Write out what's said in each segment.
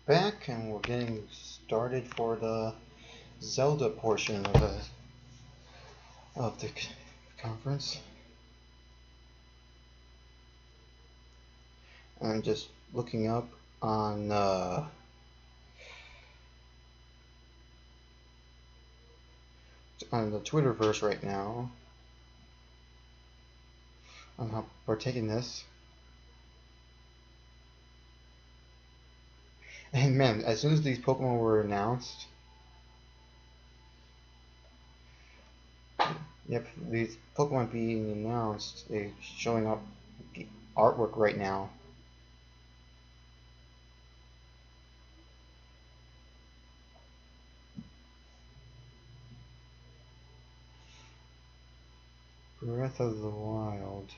back, and we're getting started for the Zelda portion of the conference. I'm just looking up on the Twitterverse right now on how we're taking this. And man, as soon as these Pokemon were announced, yep, these Pokemon being announced, they're showing up artwork right now. Breath of the Wild.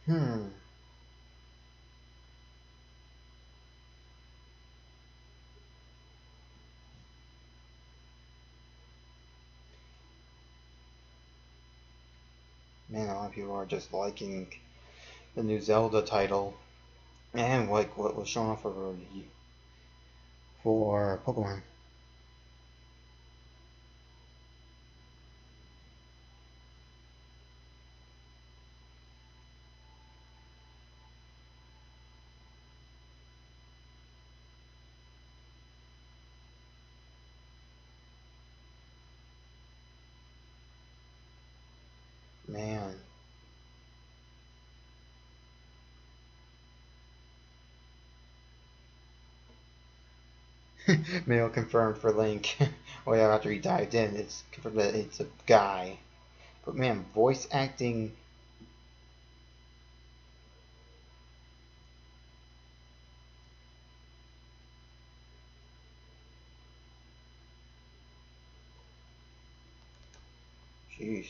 Hmm. Man, a lot of people are just liking the new Zelda title and like what was shown off for Pokemon. Man. Male confirmed for Link. Oh yeah, after he dived in, it's confirmed that it's a guy. But man, voice acting. Jeez.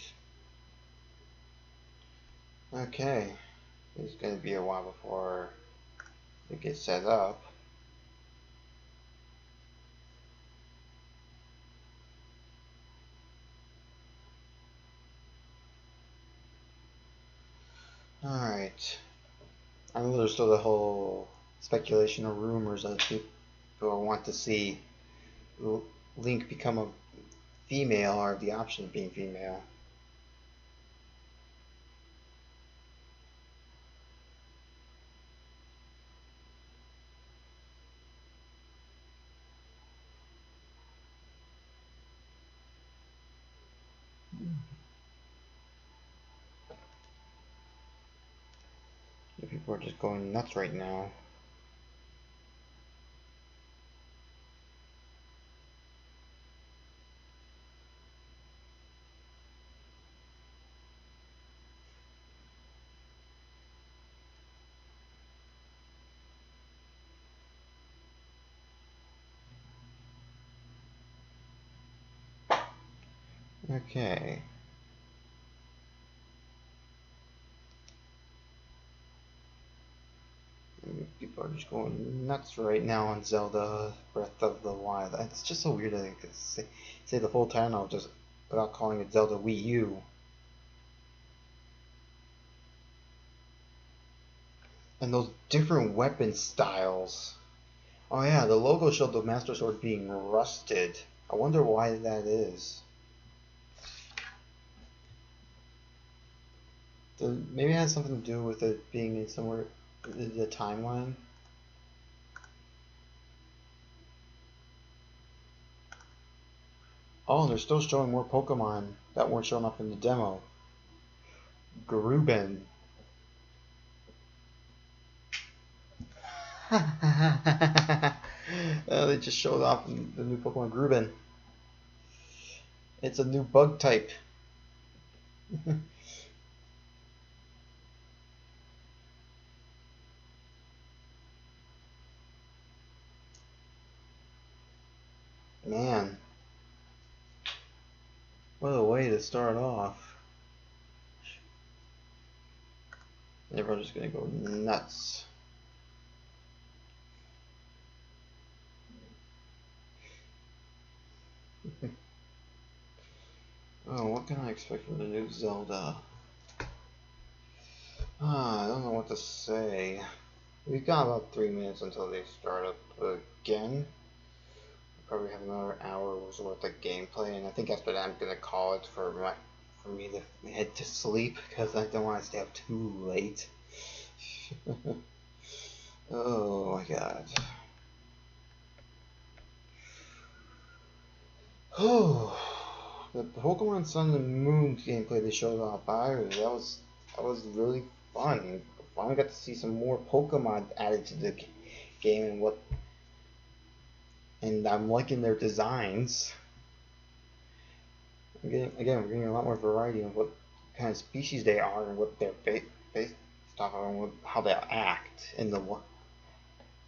Okay. It's gonna be a while before it gets set up. Alright. I know there's still the whole speculation or rumors that people want to see Link become a female or the option of being female. People are just going nuts right now. Okay. People are just going nuts right now on Zelda Breath of the Wild. It's just so weird that I could say the full title just without calling it Zelda Wii U. And those different weapon styles. Oh yeah, the logo showed the Master Sword being rusted. I wonder why that is. Maybe it has something to do with it being in somewhere in the timeline. Oh, and they're still showing more Pokemon that weren't showing up in the demo. Gruben. They just showed off the new Pokemon Gruben. It's a new bug type. Man, what a way to start off. Everyone's just gonna go nuts. Oh, what can I expect from the new Zelda? I don't know what to say. We've got about 3 minutes until they start up again. We'll probably have another hour's worth of gameplay, and I think after that I'm gonna call it for me to head to sleep because I don't want to stay up too late. Oh my god. Oh, the Pokemon Sun and Moon gameplay they showed off, that was really fun. I finally got to see some more Pokemon added to the game, and I'm liking their designs. We're getting a lot more variety of what kind of species they are and what they're based off of, and how they act in the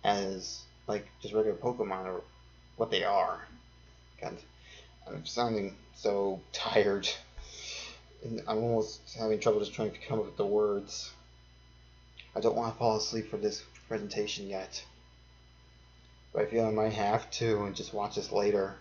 as like just regular Pokemon or what they are. God, I'm sounding so tired, and I'm almost having trouble just trying to come up with the words. I don't want to fall asleep for this presentation yet, but I feel I might have to and just watch this later.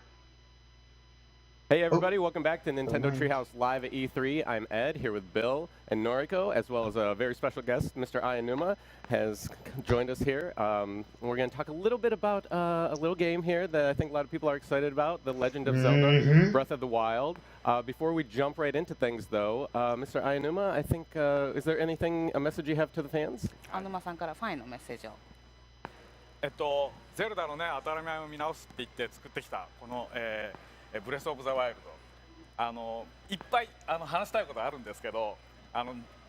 Hey everybody, welcome back to Nintendo Treehouse Live at E3. I'm Ed, here with Bill and Noriko, as well as a very special guest, Mr. Ayanuma, has joined us here. We're going to talk a little bit about a little game here that I think a lot of people are excited about, The Legend of Zelda, Breath of the Wild. Before we jump right into things, though, Mr. Ayanuma, I think, is there a message you have to the fans? アヌマさんからファンへのメッセージを。ゼルダのね、当たり前を見直すって言って作ってきたこの、ブレスオブザワイルド、いっぱい話したいことあるんですけど、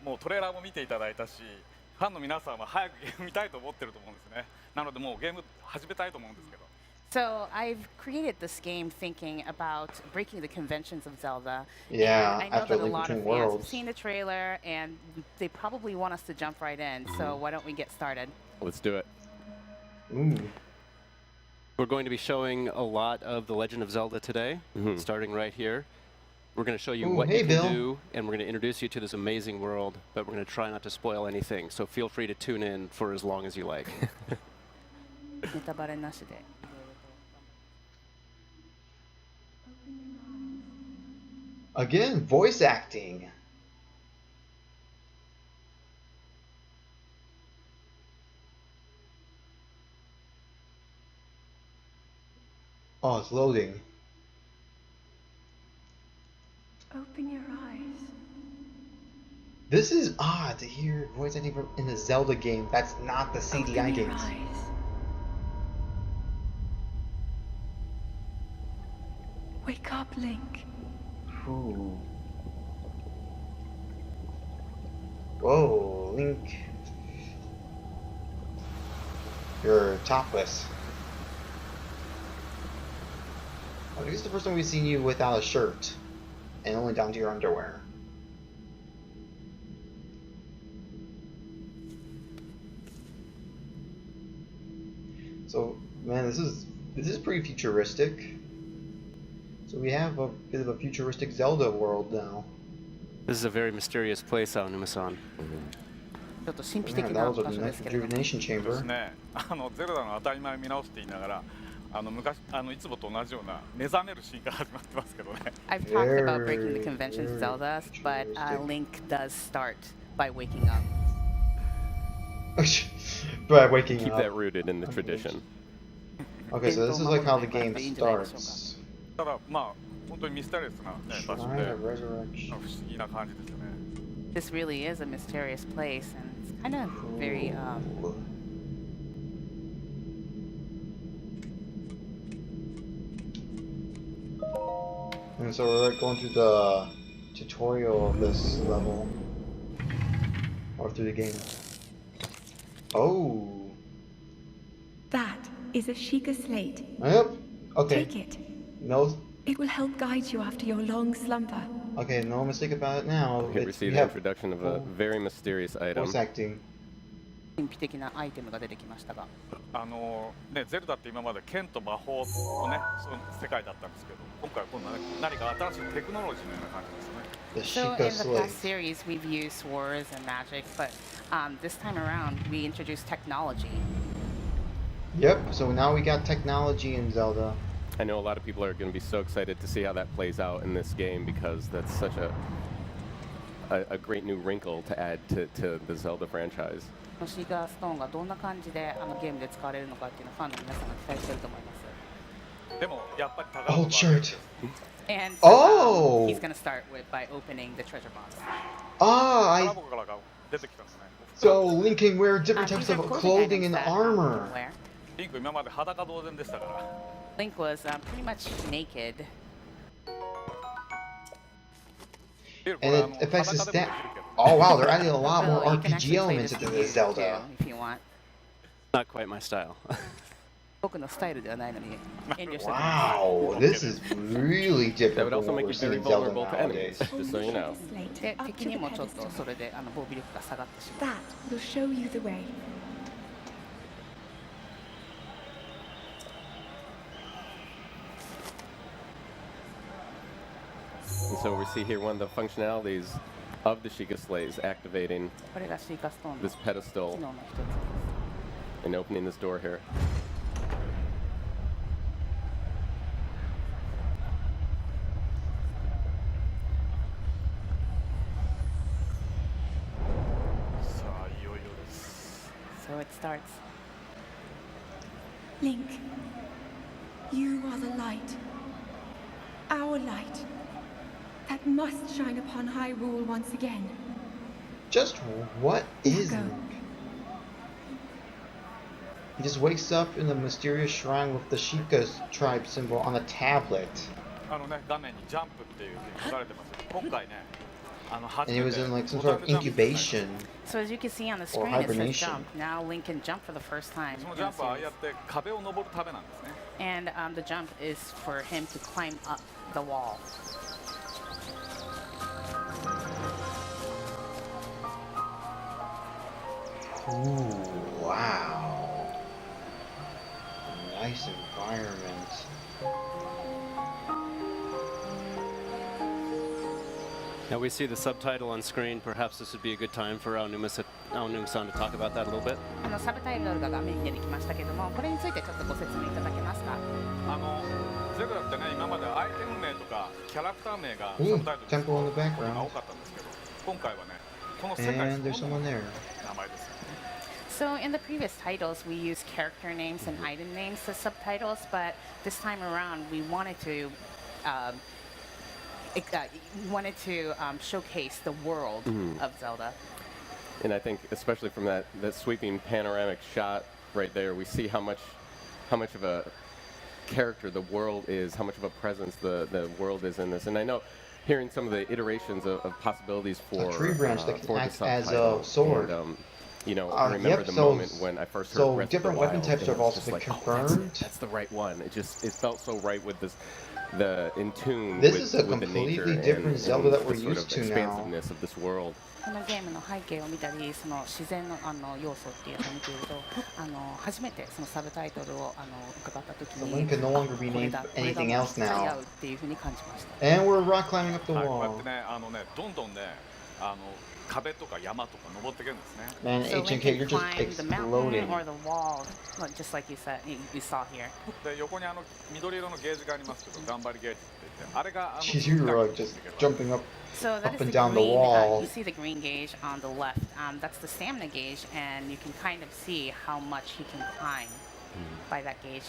もうトレーラーも見ていただいたし、ファンの皆さんは早くゲーム見たいと思ってると思うんですね。なのでもうゲーム始めたいと思うんですけど。So I've created this game thinking about breaking the conventions of Zelda. Yeah, and I know after that a lot of Between fans have Worlds. seen the trailer and they probably want us to jump right in. So why don't we get started? Let's do it. Ooh. We're going to be showing a lot of The Legend of Zelda today, starting right here. We're going to show you what you can do, and we're going to introduce you to this amazing world, but we're going to try not to spoil anything, so feel free to tune in for as long as you like. ネタバレなしで。Again, voice acting. Oh, it's loading. Open your eyes. This is odd to hear voice acting in the Zelda game. That's not the CDI Open your games. eyes. Wake up, Link. Ooh. Whoa, Link. You're topless. I think it's the first time we've seen you without a shirt and only down to your underwear. So, man, this is pretty futuristic. So we have a bit of a futuristic Zelda world now. This is a very mysterious place, Aonuma-san. ちょっと神秘 Yeah, 的 that な was 場 a 所ですけれども。 rejuvenation そうで chamber. すね。ゼルダの当たり前を見直すって言いながら、昔いつもと同じような目覚めるシーンから始まってますけどね。I've talked about breaking the conventions of Zelda, but Link does start by waking up. By waking Keep up. that rooted in the tradition. Okay, so this is like how the game starts. ただまあ本当にミステリアスな、ね、場所 Shrine で of Resurrection. 不思議な感じですよね。 This really is a mysterious place, and it's kind of very Ooh. And so we're like going through the tutorial of this level, or through the game. Oh. That is a Sheikah slate. Yep. Okay. Take it. No. It will help guide you after your long slumber. Okay. No mistake about it now. Here we see the introduction of a very mysterious item. Voice acting. 神秘的なアイテムが出てきましたが。ね、ゼルダって今まで剣と魔法のね、その世界だったんですけど、今回は今度は、ね、何か新しいテクノロジーのような感じですね。So in the past series, we've used swords and magic, but this time around, we introduced technology. Yep, so now we got technology in Zelda. I know a lot of people are going to be so excited to see how that plays out in this game because that's such a great new wrinkle to add to the Zelda franchise. シーガーストーンがどんな感じでゲームで使われるのかっていうのをファンの皆さんが期待してると思います。でもやっぱり宝物 Old shirt. And Oh! he's gonna start by opening the treasure box. Ah, 宝箱からが出てきたんですね。so Link can wear different These types are of clothing clothing items and that armor. can wear. リンク今まで裸同然でしたから。Link was pretty much naked. And it affects his stat. Oh wow, they're adding a lot more Well, you can RPG actually play elements this into with this you, Zelda. too, if you want. Not quite my style. 僕のスタイルではないのに遠慮しておきます。 Wow, this is really That different would from also what make we're you seeing very in Zelda vulnerable to enemies, nowadays. just so you know. Slate で up 敵 to に the もちょっと pedestal. それで防備力が下がってしまう。 That will show you the way. And so we see here one of the functionalities of the Sheikah Slays activating これがシーカーストーンの this 機 pedestal 能の一つです。 and opening this door here. さあいよいよです。 So it starts. Link, you are the light. Our light. That must shine upon Hyrule once again. Just what is Go. Link? He just wakes up in the mysterious shrine with the Sheikah tribe symbol on a tablet. ね、画面にジャンプっていうふうに書かれてますけど、今回ね、初 And め he て was in like some ボ sort タ of ンでジャンプっていう incubation. So as you can see on the Or screen, it says hibernation. jump. Now Link can jump for the first time. その in ジャン the プはああや series. って壁を登るためなんですね。 And the jump is for him to climb up the wall. Ooh, wow. Nice environment. Now we see the subtitle on screen. Perhaps this would be a good time for Aonuma-san to talk about that a little bit. サブタイトルが画面に出てきましたけども、これについてちょっとご説明いただけますか。ゼルダってね、今までアイテム名とかキャラクター名がサ Ooh, ブタイトル temple in the が background. 多かったんですけど、今回はね、この世界 And there's その someone もの there. の名前です。 So in the previous titles, we used character names and item names as subtitles, but this time around, we wanted to showcase the world of Zelda. And I think especially from that sweeping panoramic shot right there, we see how much of a character the world is, how much of a presence the world is in this. And I know hearing some of the iterations of possibilities for A tree branch that can for the act as a subtitle. sword. And, you know, I remember yep, the so- moment when I first heard so Breath of different the weapon Wild, types and have it was also just been like, oh, confirmed. that's the right one. It felt so right with the in tune This with, is a with the nature completely different and Zelda that the we're sort used of to now. expansiveness of this world. このゲームの背景を見たり、その自然の要素っていうのを見ていると、初めてそのサブタイトルを伺った時 The に、 Link can no longer be これ named だ、これが anything もう else 引っかかり合 now. うっていうふうに感じました。 And we're rock climbing up the はい、こうやっ wall. てね、どんどんね、壁とか山とか登っていけるんですね。 Man, So Link HNK, can you're just climb the mountain exploding. or the wall, just like you said, you saw here. で、横に緑色のゲージがありますけど、頑張りゲージって言って、あれがJeez, you were just jumping up. So that Up is and the down the green, wall. you see the green gauge on the left. That's the stamina gauge, and you can kind of see how much he can climb by that gauge.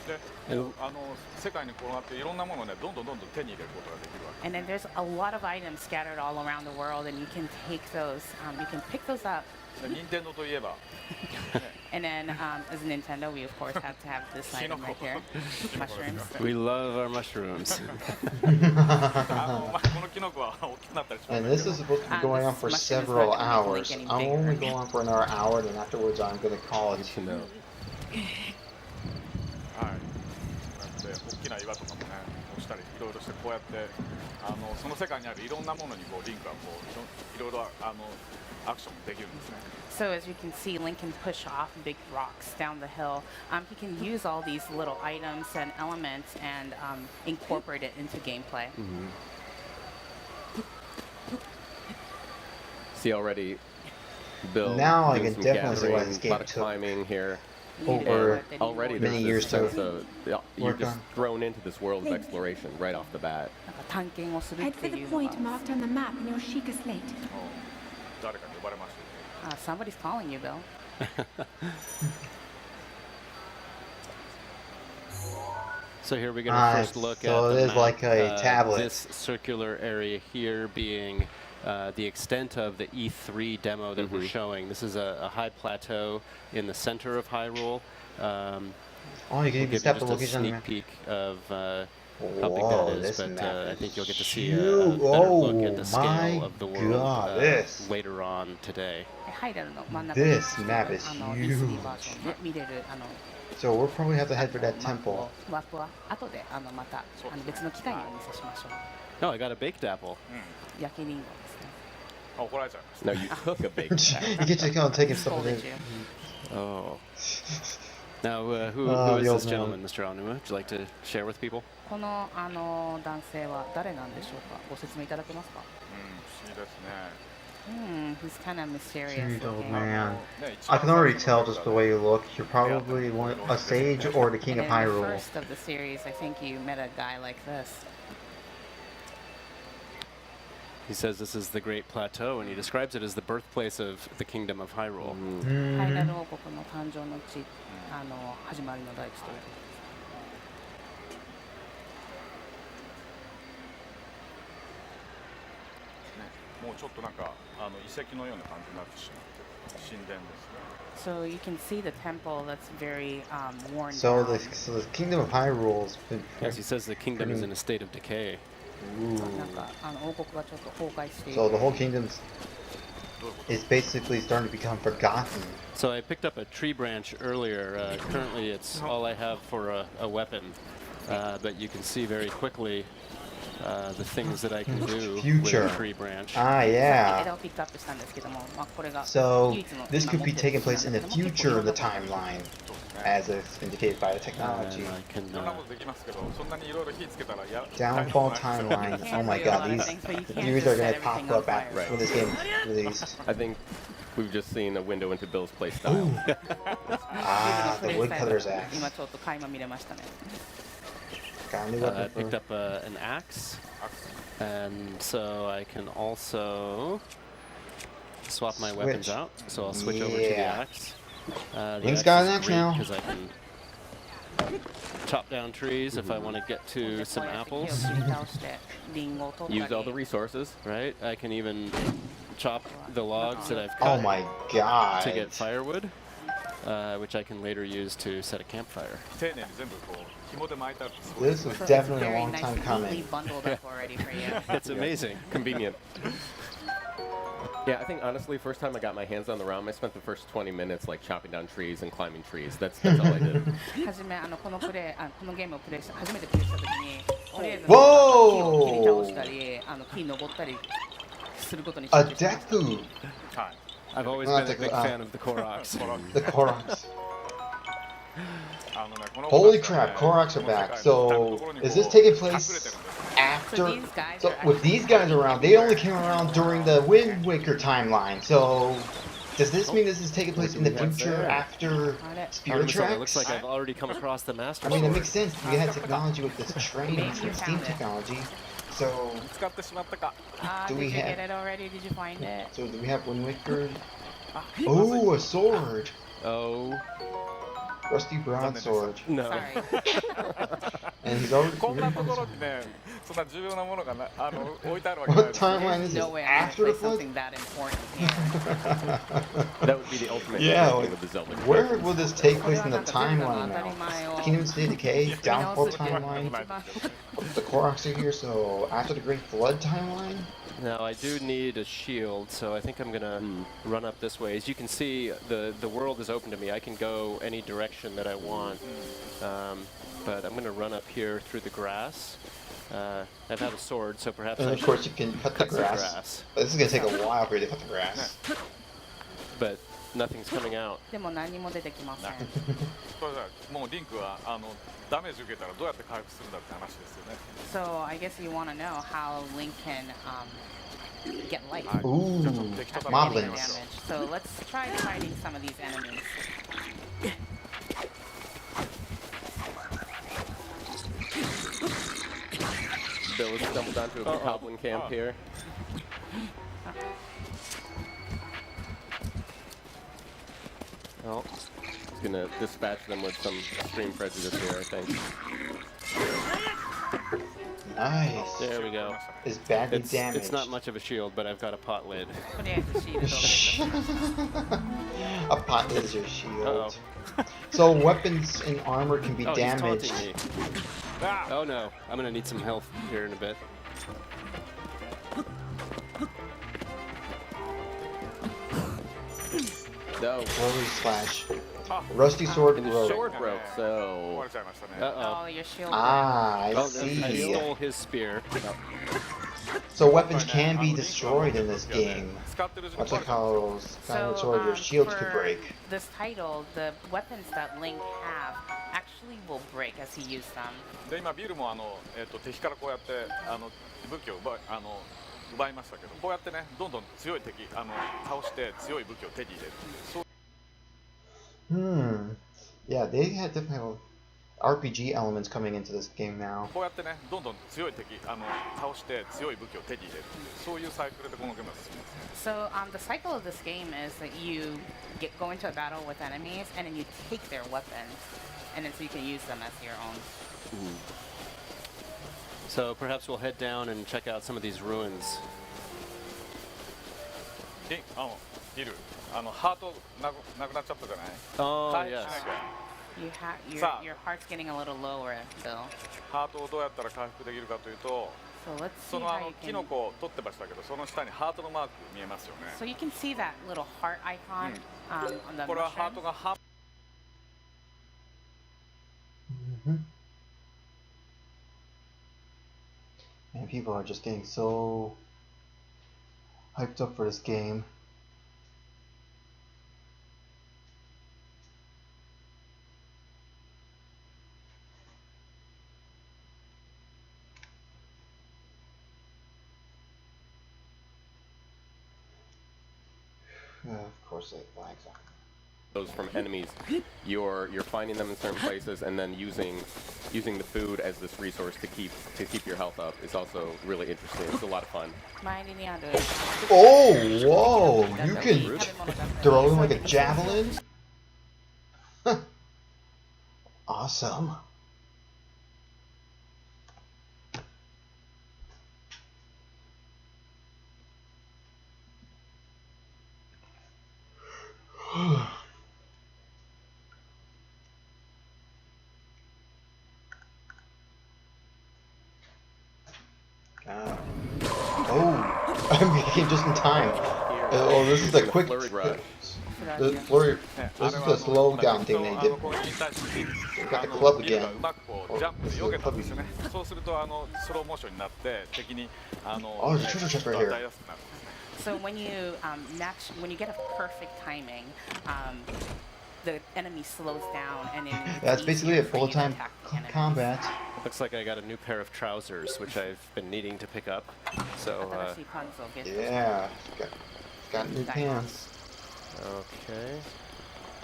で、世界に転がっていろんなものをね、どんどん手に入れることができるわけ。 And then there's a lot of items scattered all around the world, and you can take those, you can pick those up. で、任天堂といえば、 And then, as Nintendo, we of course have to have this item right here, mushrooms. We love our mushrooms. このキノコは大きくなったりします And け this ど is supposed to be going on for This mushroom is several not gonna make hours. Link I'll any only bigger. go on for another hour, then afterwards I'm gonna call it. You know. はい、こうやって大きな岩とかもね、押ししたりいろいろしてこうやってその世界にあるいろんなものにこうリンクがこういろいろアクションできるんですね。So as you can see, Link can push off big rocks down the hill. He can use all these little items and elements and incorporate it into gameplay. See already, Bill. Now I doing can some definitely see why this gathering, a game lot of took climbing here. over Already many there's years this to sense of, you're work just on. thrown into this world of exploration right off the bat. なんか探検をするっ Head て for the いうの point が。 marked on the map in your Sheikah slate. 誰かに呼ばれました Somebody's calling you, Bill. So here we're going to first look so at it the is map, like a tablet. this circular area here being the extent of the E3 demo that we're showing. This is a high plateau in the center of Hyrule. Oh, you can We'll even give you step the just a location on the sneak map. peek of how big Whoa, that is, this but map I is think you'll get to see a huge. better look at Oh the my scale of the world God, this. later on today. ハイラルの真ん中に This してる map is E3 huge. バージョンで見れるSo we'll probably have to head for that マップ temple. をマップは後でまた別の機会にお見せしましょう。 No, I got a baked apple. 焼きリンゴですね。あ怒られちゃいました No, you took a big you attack. get to go and taking stuff Scolded with it. you. Oh. Now, who Oh, is the this old man. gentleman, Mr. Aonuma? Would you like to share with people? この男性は誰なんでしょうか。ご説明いただけますか。不思議ですね He's kind of mysterious Cute old looking. man. I can already tell just the way you look. You're probably a sage or the king And of in the Hyrule. first of the series, I think you met a guy like this. He says this is the Great Plateau, and he describes it as the birthplace of the Kingdom of Hyrule. ハイラル王国の誕生の地、始まりの大地ということです。もうちょっとなんか遺跡のような感じになってしまって神殿ですね So you can see the temple that's very worn So down. the kingdom of Hyrule's been. Yes, he says the kingdom is in a state of decay. Ooh. なんか王国がちょっと崩壊してい So る。 the whole kingdom is basically starting to become forgotten. So I picked up a tree branch earlier. Currently, it's all I have for a weapon, but you can see very quickly the things that I can do with Future. a tree branch. Ah, 枝 yeah. をピックアップしたんですけども、これが So 唯一の this 今 could 持 be ってる taking place in the 結構いろ future ん of な the ことができる timeline, as is indicated by the technology. And I can いろんなことできますけどそんなにいろいろ火つけたらや Downfall 大変なんです timeline. よ Oh my god, these views are gonna pop up after Right. when this game is released. I think we've just seen a window into Bill's playstyle. Ah, the woodcutter's 今 axe. ちょっと垣間見れましたね。 Got a new I weapon picked for. up an axe, and so I can also swap my weapons Switch. out. So I'll switch over to the Yeah. axe. The Link's axe got is an axe great now. because I can chop down trees if I want to get to some こうやって木を apples, 切り倒してリンゴを取 Used った all the り。 resources. right? I can even chop the logs that I've Oh cut my to god. get firewood, which I can later use to set a campfire. 丁寧に全部こう紐で巻いてあるんですごい This was So it's definitely a very long nice, time neatly coming. bundled up already for you. It's amazing. Convenient. Yeah, I think honestly, first time I got my hands on the ROM, I spent the first 20 minutes like chopping down trees and climbing trees. That's all I did. はじめこのゲームをプレイした初めてプレイした時にとりあえず木 Whoa! を切り倒したり木登ったりすることに A 集中しました。 Deku! はい I've always Well, been a that's big a- fan of the Koroks. The Koroks. ねこの Holy 確かね crap, Koroks are この世界 back. の So, 至る所にこう is this taking 隠れてるん place ですよ after? So these guys So are with these guys around, they only came around during the Wind Waker timeline. So, does this mean this is taking place in the future after Spirit It Tracks? looks like I've already come across the Master I mean, it Sword. makes sense. We had technology with this train Maybe from you Steam found it. technology. So, 見つかってしまったか Do Did we you have- get it already? Did you find it? so do we have Wind Waker? あ Oh, a sword! Oh, Rusty broadsword. no. Sorry. And he's already こんなところにねそんな重要なものがな置いてあるわけない What ですよ timeline is this? No way I'm After gonna the play flood? something that important here. That would be the ultimate Yeah, thing like, with the Zelda. Where will this take place in the これはなんか全部の timeline 当たり now? 前を Kingdom State Decay, 見直 Downfall すっていうのが timeline. 一番 The Koroks are here, so after the Great Flood timeline? Now I do need a shield, so I think I'm gonna run up this way. As you can see, the world is open to me. I can go any direction that I want, but I'm gonna run up here through the grass. I've had a sword, so perhaps And I of course you can cut the cut some grass. But this is gonna take a while for you to cut the grass. But nothing's coming out. でも何も出てきません。これさもうリンクはダメージ受けたらどうやって回復するんだって話ですよね。 So I guess you want to know how Link can get life. Ooh, After moblins. getting damage. So let's try fighting some of these enemies. Bill has stumbled onto a goblin camp here. Well, he's gonna dispatch them with some extreme prejudice here, I think. Nice. There we go. Is badly damaged. It's not much of a shield, but I've got a pot lid. とりあえずシールドをゲットします A pot is your shield. Uh-oh. So weapons and armor can be Oh, he's damaged. taunting me. Oh no, I'm gonna need some health here in a bit. No. Rosy slash. Rusty sword And the broke. sword broke, 壊 so... れちゃいましたね。 Uh-oh. Oh, your shield. Ah, I Oh, I see. stole his spear. So weapons can be destroyed in this game. 使ってる時間 Much like how Skyward So Sword, your shields could for break. this title, the weapons that Link have actually will break as he uses them. で今ビルも敵からこうやって武器を奪いましたけど、こうやってねどんどん強い敵倒して強い武器を手に入れる。そう Yeah, they had different RPG elements coming into this game now. こうやってねどんどん強い敵倒して強い武器を手に入れる。そういうサイクルでこのゲームは進みますね。 So the cycle of this game is that you go into a battle with enemies and then you take their weapons, and then so you can use them as your own. So perhaps we'll head down and check out some of these ruins. ビルハートなくなっちゃったじゃない。 Oh 回復 yes. しなきゃ。 Your heart's getting a little lower, Bill. ハートをどうやったら回復できるかというと、 So let's そ see の how you キノ can. コを取ってましたけど、その下にハートのマーク見えますよね。 So you can see that little heart icon on the これはハー mushroom. トが半 And people are just getting so hyped up for this game. Of course it lags on. Those from enemies, you're finding them in certain places and then using the food as this resource to keep your health up is also really interesting. It's a lot of fun. 周りにある Oh, whoa! You can throw him like a javelin? Awesome. Oh, I'm getting just in time. Oh, this is a quick. Flurry rush. The flurry. This is the slow down thing they did. 攻撃に対して Got the club ビル again. がうまくこうジャンプで避けたんですよね。そうするとスローモーションになって敵にOh, there's a treasure chest right here. 与えやすくなるんですね。 So when you get a perfect timing, the enemy slows down and it's That's basically easier a for you to full-time attack the enemies. combat. Looks like I got a new pair of trousers, which I've been needing to pick up. So 新しいパンツをゲット Yeah, got new pants. okay.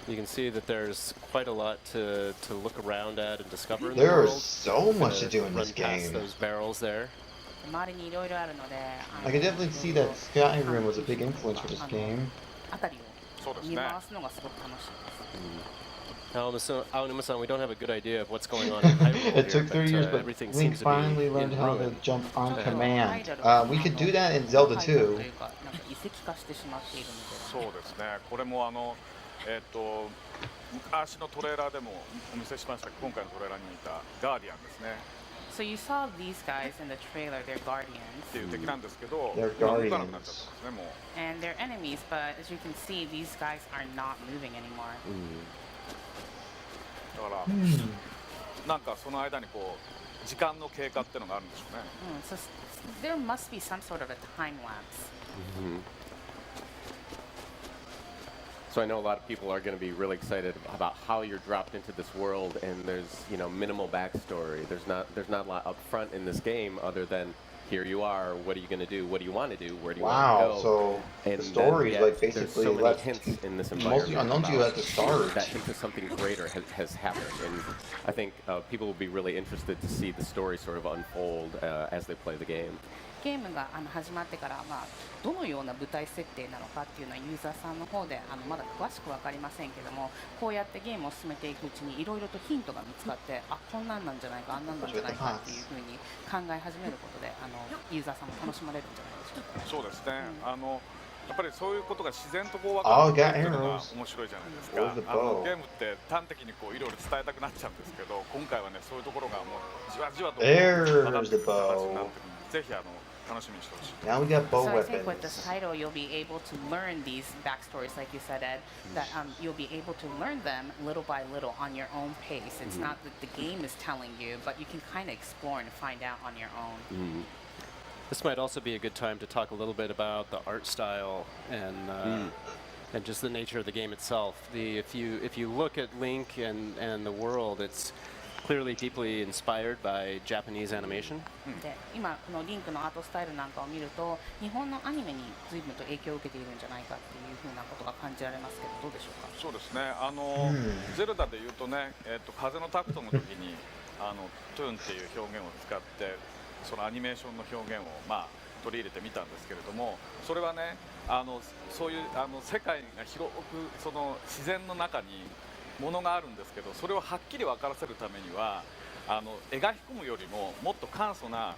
You can see that there's quite a lot to look around at and discover in the There is world. so much to Gonna do in run this past game. those barrels there. 周りにいろいろあるので I can definitely see that Skyrim was a big influence for this game. あたりをそうですね。見回すのがすごく楽しいです Aonuma-san, we don't have a good idea of what's going on in Hyrule It took here, 3 years, but but everything Link seems to finally be learned in how to ruin. jump on Yeah. command. We could do that in ハ Zelda イドル too. というかなんか遺跡化してしまっているのでそうですね。これも昔のトレーラーでもお見せしました。今回のトレーラーに似たガーディアンですね。 So you saw these guys in the trailer, they're っ guardians ていう敵なんですけど、 They're 今動かなくなっちゃったんですね。もう and they're enemies, but as you can see, these guys are not moving anymore. だからなんかその間にこう時間の経過っていうのがあるんでしょうね。So there must be some sort of a time lapse. So I know a lot of people are going to be really excited about how you're dropped into this world, and there's minimal backstory. There's not a lot up front in this game other than here you are. What are you going to do? What do you want to do? Where do you want to go? So and the story is like basically there's so many left hints in this mostly environment unknown to you at the start. that hint of something greater has happened, and I think people will be really interested to see the story sort of unfold as they play the game. ゲームが始まってから、どのような舞台設定なのかっていうのはユーザーさんの方でまだ詳しく分かりませんけども、こうやってゲームを進めていくうちにいろいろとヒントが見つかって、こんなんなんじゃないか、あんなんなんじゃないかっていうふうに考え始めることでユーザーさんも楽しまれるんじゃないでしょうか。そうですね、やっぱりそういうことが自然とこう分かってくるっていうのが面白いじゃないですか。ゲームって端的にこういろいろ伝えたくなっちゃうんですけど、今回はねそういうところがもうじわじわと分かってくる形になってるので、ぜひ楽しみにしてほしい。Now we got bow So I think with weapons. this title, you'll be able to learn these backstories, like you said, Ed. That you'll be able to learn them little by little on your own pace. It's not that the game is telling you, but you can kind of explore and find out on your own. This might also be a good time to talk a little bit about the art style and just the nature of the game itself. If you look at Link and the world, it's clearly deeply inspired by Japanese animation. で、今このリンクのアートスタイルなんかを見ると、日本のアニメに随分と影響を受けているんじゃないかっていうふうなことが感じられますけど、どうでしょうか。そうですね。ゼルダで言うとね、風のタクトの時にトゥーンっていう表現を使って。そのアニメーションの表現を取り入れてみたんですけれども、それはねそういう世界が広くその自然の中にものがあるんですけど、それをはっきり分からせるためには描き込むよりももっと簡素な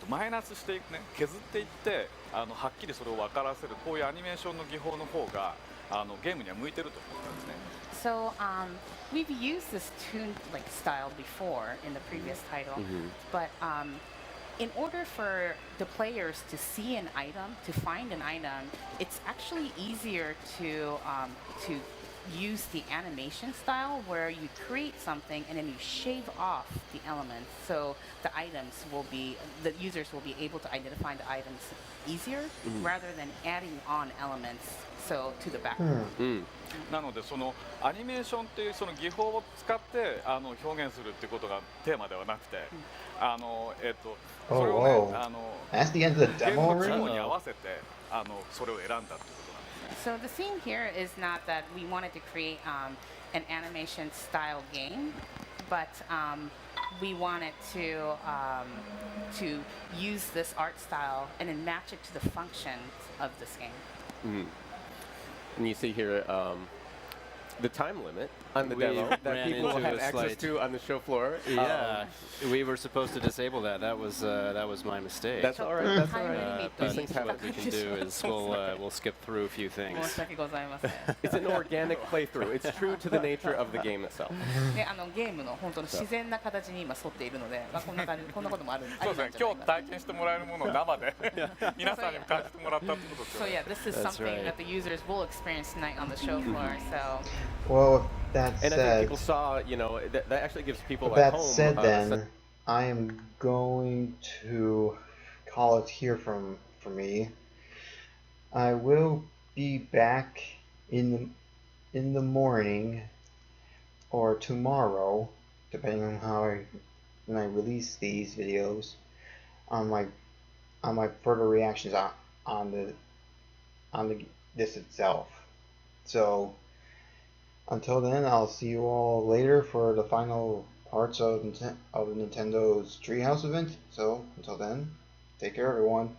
マイナスしていくね、削っていってはっきりそれを分からせるこういうアニメーションの技法の方がゲームには向いてると思ったんですね。So we've used this tune like style before in the previous title, but in order for the players to see an item, to find an item, it's actually easier to use the animation style where you create something and then you shave off the elements, so the users will be able to identify the items easier rather than adding on elements to the background. なのでそのアニメーションっていうその技法を使って表現するっていうことがテーマではなくて、それをねゲームの規模に合わせてそれを選んだってことなんですね。So the theme here is not that we wanted to create an animation style game, but we wanted to use this art style and then match it to the functions of this game. And you see here the time limit on the demo that people will have access to on the show floor. Yeah, we were supposed to disable that. That was my mistake. That's all right. That's all right. But what we can do is we'll skip through a few things. It's an organic playthrough. It's true to the nature of the game itself. ゲームの本当の自然な形に今沿っているので、こんなこともある。そうですね。今日体験してもらえるものを生で皆さんにも感じてもらったってことですよ So yeah, this is something that the users will experience tonight on the show floor. So. Well, that and said, I think people saw, that actually gives people with at that home. Said, then I am going to call it here for me. I will be back in the morning or tomorrow, depending on when I release these videos, on my further reactions on this itself. So. Until then, I'll see you all later for the final parts of Nintendo's Treehouse event. So, until then, take care, everyone.